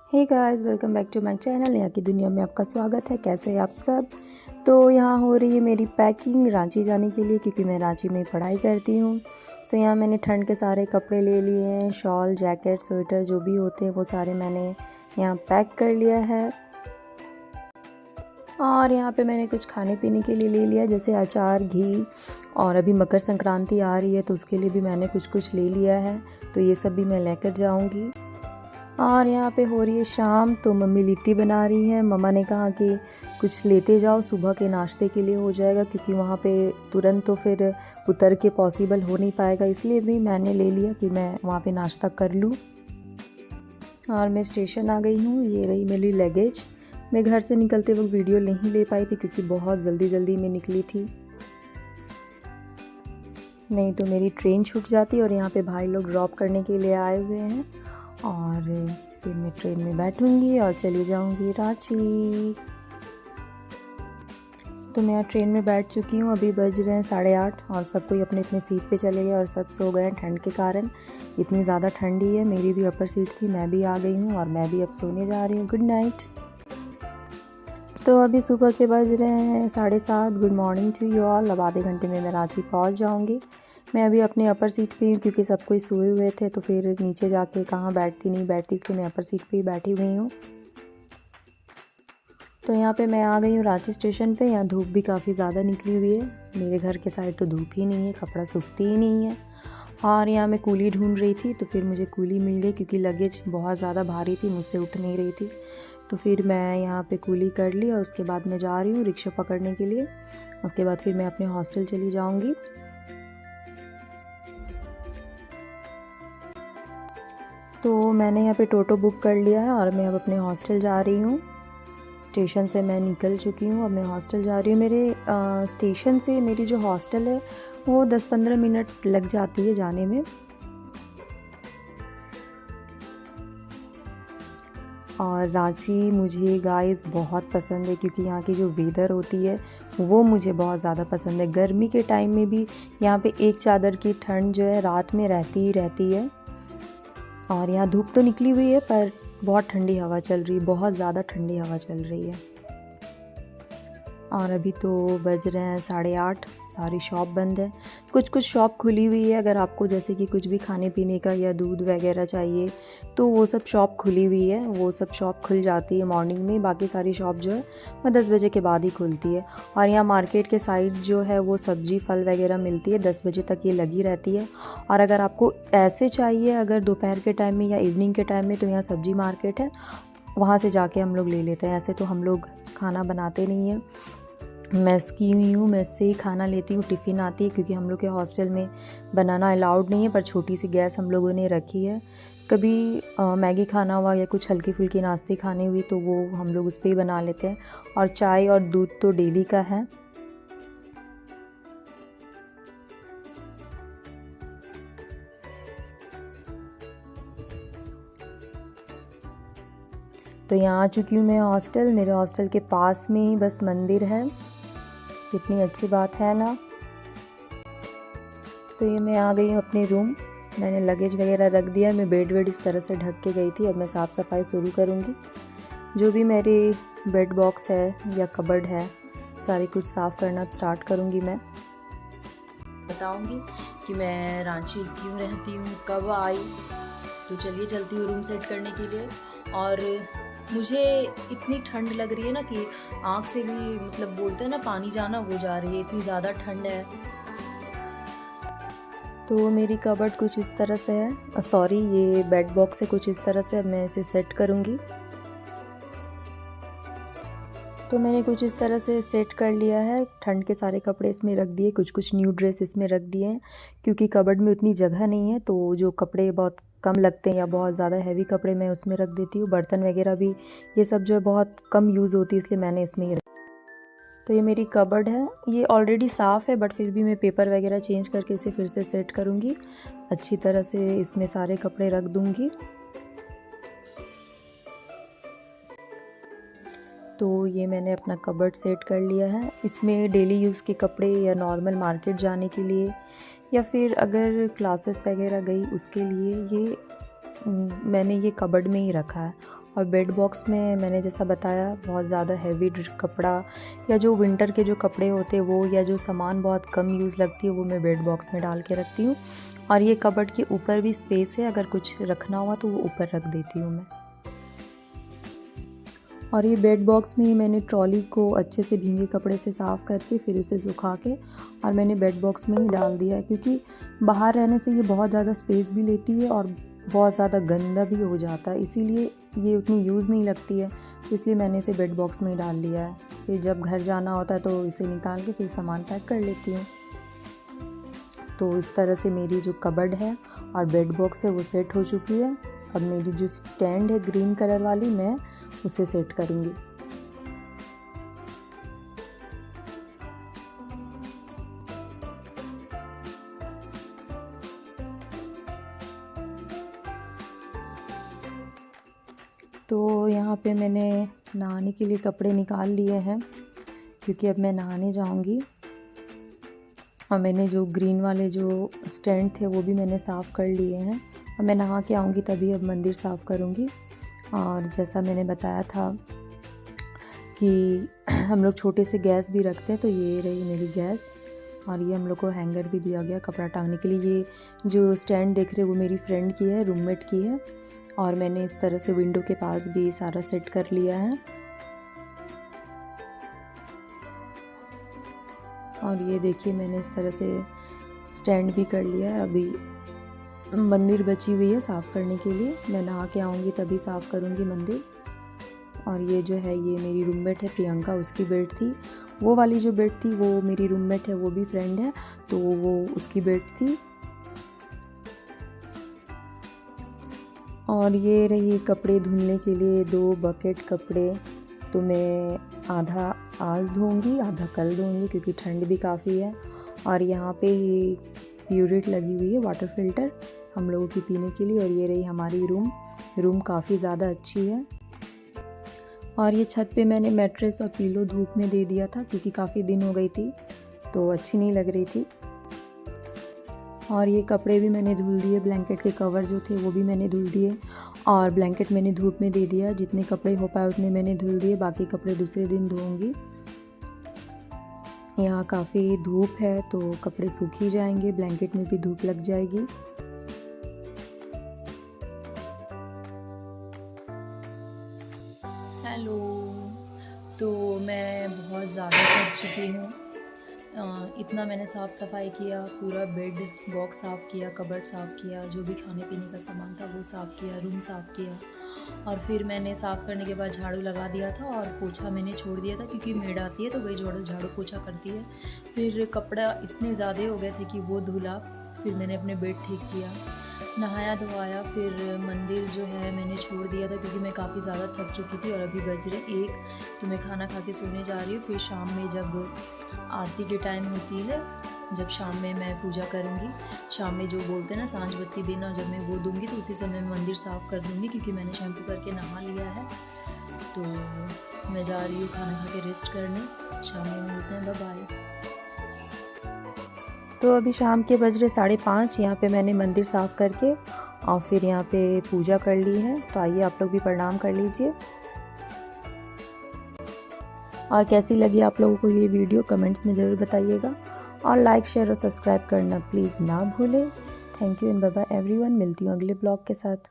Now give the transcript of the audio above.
Hey guys, welcome back to my channel. यहाँ की दुनिया में आपका स्वागत है। कैसे हैं आप सब? तो यहाँ हो रही है मेरी पैकिंग रांची जाने के लिए, क्योंकि मैं रांची में पढ़ाई करती हूँ। तो यहाँ मैंने ठंड के सारे कपड़े ले लिए हैं, शॉल, जैकेट, स्वेटर जो भी होते हैं वो सारे मैंने यहाँ पैक कर लिया है। और यहाँ पे मैंने कुछ खाने पीने के लिए ले लिया, जैसे अचार, घी, और अभी मकर संक्रांति आ रही है तो उसके लिए भी मैंने कुछ ले लिया है। तो ये सब भी मैं लेकर जाऊँगी। और यहाँ पे हो रही है शाम, तो मम्मी लिट्टी बना रही है। मम्मा ने कहा कि कुछ लेते जाओ, सुबह के नाश्ते के लिए हो जाएगा, क्योंकि वहाँ पे तुरंत तो फिर उतर के पॉसिबल हो नहीं पाएगा, इसलिए भी मैंने ले लिया कि मैं वहाँ पे नाश्ता कर लूँ। और मैं स्टेशन आ गई हूँ। ये रही मेरी लगेज। मैं घर से निकलते वक्त वीडियो नहीं ले पाई थी, क्योंकि बहुत जल्दी में निकली थी, नहीं तो मेरी ट्रेन छूट जाती। और यहाँ पे भाई लोग ड्रॉप करने के लिए आए हुए हैं, और फिर मैं ट्रेन में बैठूंगी और चली जाऊंगी रांची। तो मैं यहाँ ट्रेन में बैठ चुकी हूँ। अभी बज रहे हैं 8:30 और सब कोई अपने अपने सीट पे चले गए और सब सो गए हैं ठंड के कारण। इतनी ज़्यादा ठंडी है। मेरी भी अपर सीट थी, मैं भी आ गई हूँ और मैं भी अब सोने जा रही हूँ। Good night. तो अभी सुबह के बज रहे हैं 7:30। Good morning to you all. अब आधे घंटे में मैं रांची पहुँच जाऊँगी। मैं अभी अपने अपर सीट पे हूँ, क्योंकि सब कोई सोए हुए थे, तो फिर नीचे जाके कहाँ बैठती नहीं बैठती, इसलिए मैं अपर सीट पे ही बैठी हुई हूँ। तो यहाँ पे मैं आ गई हूँ रांची स्टेशन पे। यहाँ धूप भी काफ़ी ज़्यादा निकली हुई है। मेरे घर के साइड तो धूप ही नहीं है, कपड़ा सूखती ही नहीं है। और यहाँ मैं कूली ढूंढ रही थी, तो फिर मुझे कूली मिल गई, क्योंकि लगेज बहुत ज़्यादा भारी थी, मुझसे उठ नहीं रही थी। तो फिर मैं यहाँ पे कूली कर ली और उसके बाद मैं जा रही हूँ रिक्शा पकड़ने के लिए। उसके बाद फिर मैं अपने हॉस्टल चली जाऊँगी। तो मैंने यहाँ पे टोटो बुक कर लिया है और मैं अब अपने हॉस्टल जा रही हूँ। स्टेशन से मैं निकल चुकी हूँ, अब मैं हॉस्टल जा रही हूँ। मेरे स्टेशन से मेरी जो हॉस्टल है वो 10-15 मिनट लग जाती है जाने में। और रांची मुझे गाइस बहुत पसंद है, क्योंकि यहाँ की जो वेदर होती है वो मुझे बहुत ज़्यादा पसंद है। गर्मी के टाइम में भी यहाँ पे एक चादर की ठंड जो है रात में रहती ही रहती है। और यहाँ धूप तो निकली हुई है, पर बहुत ठंडी हवा चल रही है, बहुत ज़्यादा ठंडी हवा चल रही है। और अभी तो बज रहे हैं 8:30। सारी शॉप बंद है, कुछ शॉप खुली हुई है। अगर आपको जैसे कि कुछ भी खाने पीने का या दूध वगैरह चाहिए तो वो सब शॉप खुली हुई है, वो सब शॉप खुल जाती है मॉर्निंग में। बाकी सारी शॉप जो है वो 10 बजे के बाद ही खुलती है। और यहाँ मार्केट के साइड जो है वो सब्जी फल वगैरह मिलती है, 10 बजे तक ये लगी रहती है। और अगर आपको ऐसे चाहिए, अगर दोपहर के टाइम में या इवनिंग के टाइम में, तो यहाँ सब्जी मार्केट है, वहाँ से जाके हम लोग ले लेते हैं। ऐसे तो हम लोग खाना बनाते नहीं हैं, मेस की हुई हूँ, मेस से ही खाना लेती हूँ। टिफ़िन आती है, क्योंकि हम लोग के हॉस्टल में बनाना अलाउड नहीं है, पर छोटी सी गैस हम लोगों ने रखी है। कभी मैगी खाना हुआ या कुछ हल्की फुल्की नाश्ते खाने हुई तो वो हम लोग उस पर ही बना लेते हैं। और चाय और दूध तो डेली का है। तो यहाँ आ चुकी हूँ मैं हॉस्टल। मेरे हॉस्टल के पास में ही बस मंदिर है, कितनी अच्छी बात है ना। तो ये मैं आ गई हूँ अपने रूम। मैंने लगेज वगैरह रख दिया। मैं बेड इस तरह से ढक के गई थी। अब मैं साफ़ सफाई शुरू करूँगी। जो भी मेरी बेड बॉक्स है या कबर्ड है, सारी कुछ साफ़ करना स्टार्ट करूँगी। मैं बताऊँगी कि मैं रांची क्यों रहती हूँ, कब आई। तो चलिए चलती हूँ रूम सेट करने के लिए। और मुझे इतनी ठंड लग रही है ना कि आँख से भी मतलब बोलते हैं ना पानी जाना, वो जा रही है, इतनी ज़्यादा ठंड है। तो मेरी कबर्ड कुछ इस तरह से है, सॉरी ये बेड बॉक्स है कुछ इस तरह से। अब मैं इसे सेट करूँगी। तो मैंने कुछ इस तरह से सेट कर लिया है। ठंड के सारे कपड़े इसमें रख दिए, कुछ न्यू ड्रेस इसमें रख दिए हैं, क्योंकि कबर्ड में उतनी जगह नहीं है। तो जो कपड़े बहुत कम लगते हैं या बहुत ज़्यादा हैवी कपड़े मैं उसमें रख देती हूँ। बर्तन वगैरह भी ये सब जो है बहुत कम यूज़ होती है, इसलिए मैंने इसमें ही तो ये मेरी कबर्ड है। ये ऑलरेडी साफ़ है, बट फिर भी मैं पेपर वगैरह चेंज करके इसे फिर से सेट करूँगी। अच्छी तरह से इसमें सारे कपड़े रख दूँगी। तो ये मैंने अपना कबर्ड सेट कर लिया है। इसमें डेली यूज़ के कपड़े या नॉर्मल मार्केट जाने के लिए या फिर अगर क्लासेस वगैरह गई उसके लिए ये मैंने ये कबर्ड में ही रखा है। और बेड बॉक्स में मैंने जैसा बताया बहुत ज़्यादा हैवी कपड़ा या जो विंटर के जो कपड़े होते हैं वो, या जो सामान बहुत कम यूज़ लगती है वो मैं बेड बॉक्स में डाल के रखती हूँ। और ये कबर्ड के ऊपर भी स्पेस है, अगर कुछ रखना हुआ तो वो ऊपर रख देती हूँ मैं। और ये बेड बॉक्स में ही मैंने ट्रॉली को अच्छे से भींगे कपड़े से साफ़ करके फिर उसे सुखा के और मैंने बेड बॉक्स में ही डाल दिया है, क्योंकि बाहर रहने से ये बहुत ज़्यादा स्पेस भी लेती है और बहुत ज़्यादा गंदा भी हो जाता है, इसीलिए ये उतनी यूज़ नहीं लगती है, इसलिए मैंने इसे बेड बॉक्स में ही डाल लिया है। फिर जब घर जाना होता है तो इसे निकाल के फिर सामान पैक कर लेती हूँ। तो इस तरह से मेरी जो कबर्ड है और बेड बॉक्स है वो सेट हो चुकी है। अब मेरी जो स्टैंड है ग्रीन कलर वाली, मैं उसे सेट करूँगी। तो यहाँ पे मैंने नहाने के लिए कपड़े निकाल लिए हैं, क्योंकि अब मैं नहाने जाऊँगी। और मैंने जो ग्रीन वाले जो स्टैंड थे वो भी मैंने साफ़ कर लिए हैं, और मैं नहा के आऊँगी तभी अब मंदिर साफ़ करूँगी। और जैसा मैंने बताया था कि हम लोग छोटे से गैस भी रखते हैं, तो ये रही मेरी गैस। और ये हम लोग को हैंगर भी दिया गया कपड़ा टांगने के लिए। ये जो स्टैंड देख रहे हैं वो मेरी फ्रेंड की है, रूममेट की है। और मैंने इस तरह से विंडो के पास भी सारा सेट कर लिया है। और ये देखिए मैंने इस तरह से स्टैंड भी कर लिया है। अभी मंदिर बची हुई है साफ़ करने के लिए, मैं नहा के आऊँगी तभी साफ़ करूँगी मंदिर। और ये जो है ये मेरी रूममेट है प्रियंका, उसकी बेड थी। वो वाली जो बेड थी वो मेरी रूममेट है, वो भी फ्रेंड है, तो वो उसकी बेड थी। और ये रही कपड़े धुलने के लिए 2 बकेट कपड़े, तो मैं आधा आज धोऊंगी आधा कल धोऊंगी, क्योंकि ठंड भी काफ़ी है। और यहाँ पे ही प्यूरिट लगी हुई है, वाटर फिल्टर हम लोगों की पीने के लिए। और ये रही हमारी रूम काफ़ी ज़्यादा अच्छी है। और ये छत पे मैंने मैट्रेस और पिलो धूप में दे दिया था, क्योंकि काफ़ी दिन हो गई थी तो अच्छी नहीं लग रही थी। और ये कपड़े भी मैंने धुल दिए, ब्लैंकेट के कवर जो थे वो भी मैंने धुल दिए। और ब्लैंकेट मैंने धूप में दे दिया, जितने कपड़े हो पाए उतने मैंने धुल दिए, बाकी कपड़े दूसरे दिन धोऊंगी। यहाँ काफ़ी धूप है तो कपड़े सूख ही जाएंगे, ब्लैंकेट में भी धूप लग जाएगी। हेलो, तो मैं बहुत ज़्यादा थक चुकी हूँ। इतना मैंने साफ़ सफाई किया, पूरा बेड बॉक्स साफ़ किया, कबर्ड साफ़ किया, जो भी खाने पीने का सामान था वो साफ़ किया, रूम साफ़ किया। और फिर मैंने साफ़ करने के बाद झाड़ू लगा दिया था और पोछा मैंने छोड़ दिया था, क्योंकि मेड आती है तो वही झाड़ू पोछा करती है। फिर कपड़ा इतने ज़्यादा हो गए थे कि वो धुला, फिर मैंने अपने बेड ठीक किया, नहाया धोआया। फिर मंदिर जो है मैंने छोड़ दिया था, क्योंकि मैं काफ़ी ज़्यादा थक चुकी थी। और अभी बज रहे 1, तो मैं खाना खा के सोने जा रही हूँ। फिर शाम में जब आरती के टाइम होती है, जब शाम में मैं पूजा करूँगी, शाम में जो बोलते हैं ना सांझ बत्ती देना, जब मैं वो दूँगी तो उसी समय मैं मंदिर साफ़ कर दूँगी, क्योंकि मैंने शैम्पू करके नहा लिया है। तो मैं जा रही हूँ खाना खा के रेस्ट करने। शाम में मिलते हैं, बाय बाय। तो अभी शाम के बज रहे 5:30। यहाँ पे मैंने मंदिर साफ़ करके और फिर यहाँ पे पूजा कर ली है। तो आइए आप लोग भी प्रणाम कर लीजिए। और कैसी लगी आप लोगों को ये वीडियो कमेंट्स में ज़रूर बताइएगा, और लाइक शेयर और सब्सक्राइब करना प्लीज़ ना भूलें। Thank you and bye bye everyone. मिलती हूँ अगले ब्लॉग के साथ।